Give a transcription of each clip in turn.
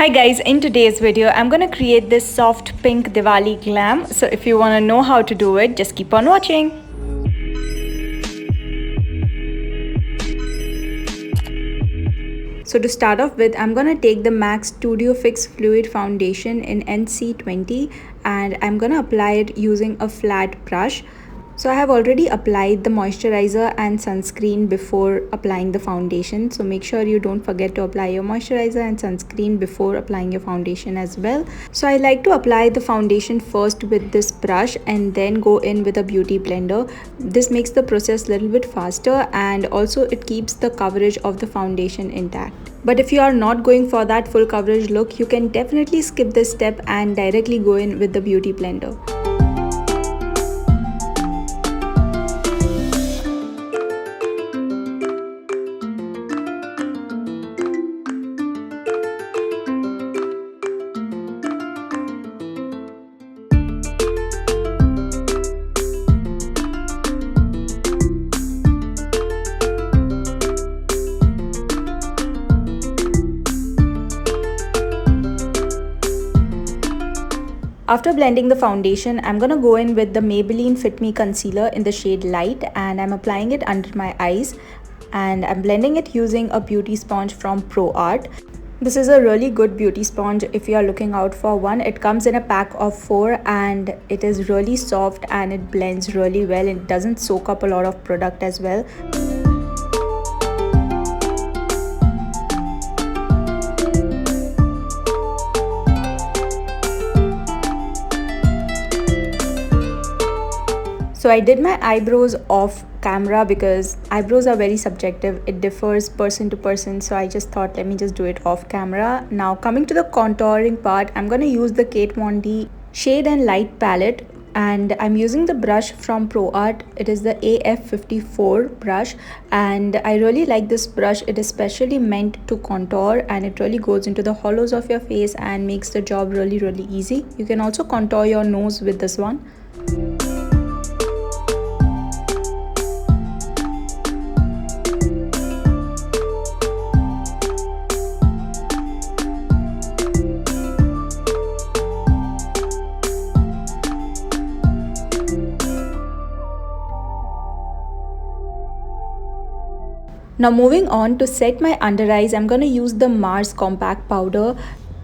Hi guys, in today's video I'm gonna create this soft pink Diwali glam. So if you wanna know how to do it, just keep on watching. So to start off with, I'm gonna take the MAC Studio Fix Fluid Foundation in NC20 and I'm gonna apply it using a flat brush. So I have already applied the moisturizer and sunscreen before applying the foundation. So make sure you don't forget to apply your moisturizer and sunscreen before applying your foundation as well. So I like to apply the foundation first with this brush and then go in with a beauty blender. This makes the process a little bit faster and also it keeps the coverage of the foundation intact. But if you are not going for that full coverage look, you can definitely skip this step and directly go in with the beauty blender. After blending the foundation, I'm gonna go in with the Maybelline Fit Me Concealer in the shade Light and I'm applying it under my eyes and I'm blending it using a beauty sponge from Proarte. This is a really good beauty sponge if you are looking out for one. It comes in a pack of 4 and it is really soft and it blends really well. It doesn't soak up a lot of product as well. So I did my eyebrows off camera because eyebrows are very subjective. It differs person to person. So I just thought, let me just do it off camera. Now coming to the contouring part, I'm going to use the Kate Von D Shade and Light palette. And I'm using the brush from Proarte. It is the AF54 brush. And I really like this brush. It is specially meant to contour and it really goes into the hollows of your face and makes the job really easy. You can also contour your nose with this one. Now moving on to set my under eyes, I'm going to use the Mars compact powder.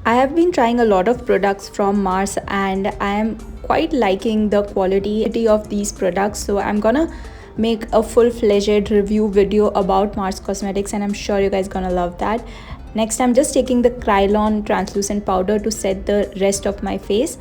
I have been trying a lot of products from Mars and I am quite liking the quality of these products. So I'm gonna make a full-fledged review video about Mars Cosmetics and I'm sure you guys gonna love that. Next, I'm just taking the kryolan translucent powder to set the rest of my face.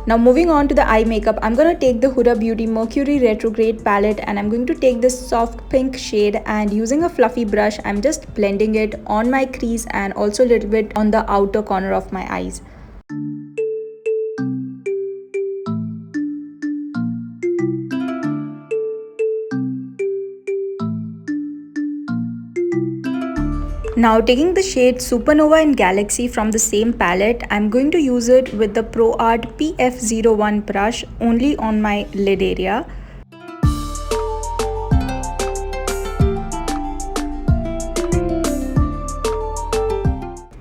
Now moving on to the eye makeup, I'm going to take the Huda Beauty Mercury Retrograde palette and I'm going to take this soft pink shade and using a fluffy brush, I'm just blending it on my crease and also a little bit on the outer corner of my eyes. Now taking the shade Supernova in Galaxy from the same palette, I'm going to use it with the Proarte PF01 brush only on my lid area.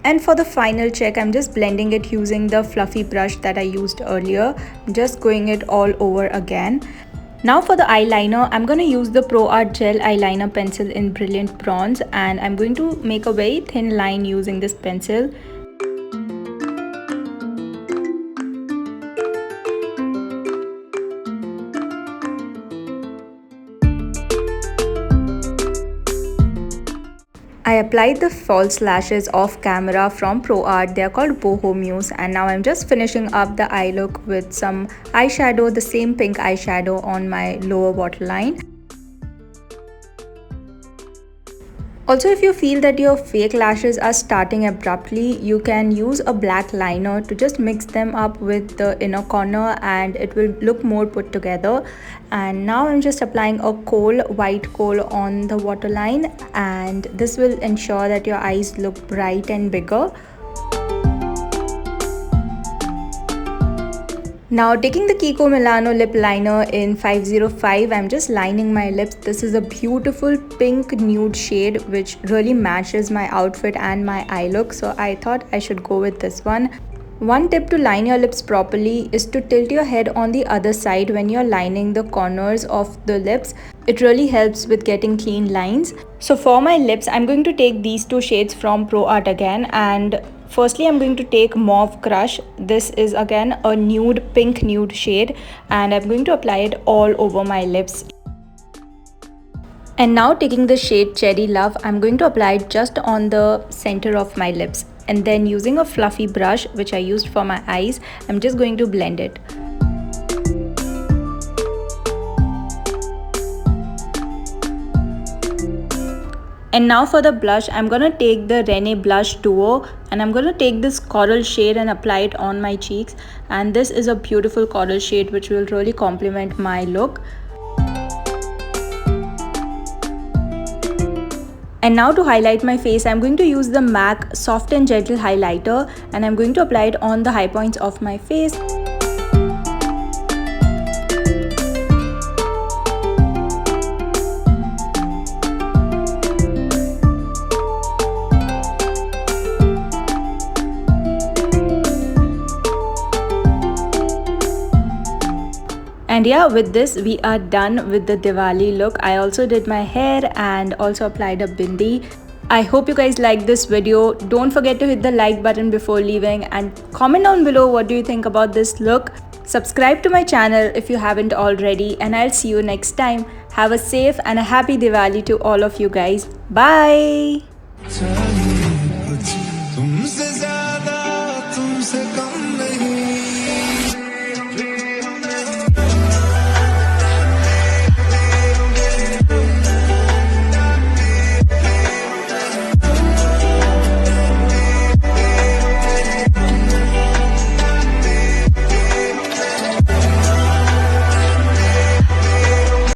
And for the final check, I'm just blending it using the fluffy brush that I used earlier. I'm just going it all over again. Now for the eyeliner, I'm going to use the Proarte Gel eyeliner pencil in Brilliant Bronze and I'm going to make a very thin line using this pencil. I applied the false lashes off camera from Proarte. They are called Boho Muse and now I'm just finishing up the eye look with some eyeshadow, the same pink eyeshadow on my lower waterline. Also, if you feel that your fake lashes are starting abruptly, you can use a black liner to just mix them up with the inner corner and it will look more put together. And now I'm just applying a kohl, white kohl on the waterline, and this will ensure that your eyes look bright and bigger. Now taking the Kiko Milano lip liner in 505, I'm just lining my lips. This is a beautiful pink nude shade which really matches my outfit and my eye look, so I thought I should go with this one. One tip to line your lips properly is to tilt your head on the other side when you're lining the corners of the lips. It really helps with getting clean lines. So for my lips, I'm going to take these two shades from Proarte again, and firstly I'm going to take Mauve Crush. This is again a nude pink nude shade, and I'm going to apply it all over my lips. And now taking the shade Cherry Love, I'm going to apply it just on the center of my lips. And then using a fluffy brush which I used for my eyes, I'm just going to blend it. And now for the blush, I'm gonna take the Rene Blush Duo, and I'm gonna take this coral shade and apply it on my cheeks. And this is a beautiful coral shade which will really complement my look. And now to highlight my face, I'm going to use the MAC Soft and Gentle Highlighter, and I'm going to apply it on the high points of my face. And yeah, with this we are done with the Diwali look. I also did my hair and also applied a bindi. I hope you guys liked this video. Don't forget to hit the like button before leaving and comment down below what do you think about this look. Subscribe to my channel if you haven't already, and I'll see you next time. Have a safe and a happy Diwali to all of you guys. Bye!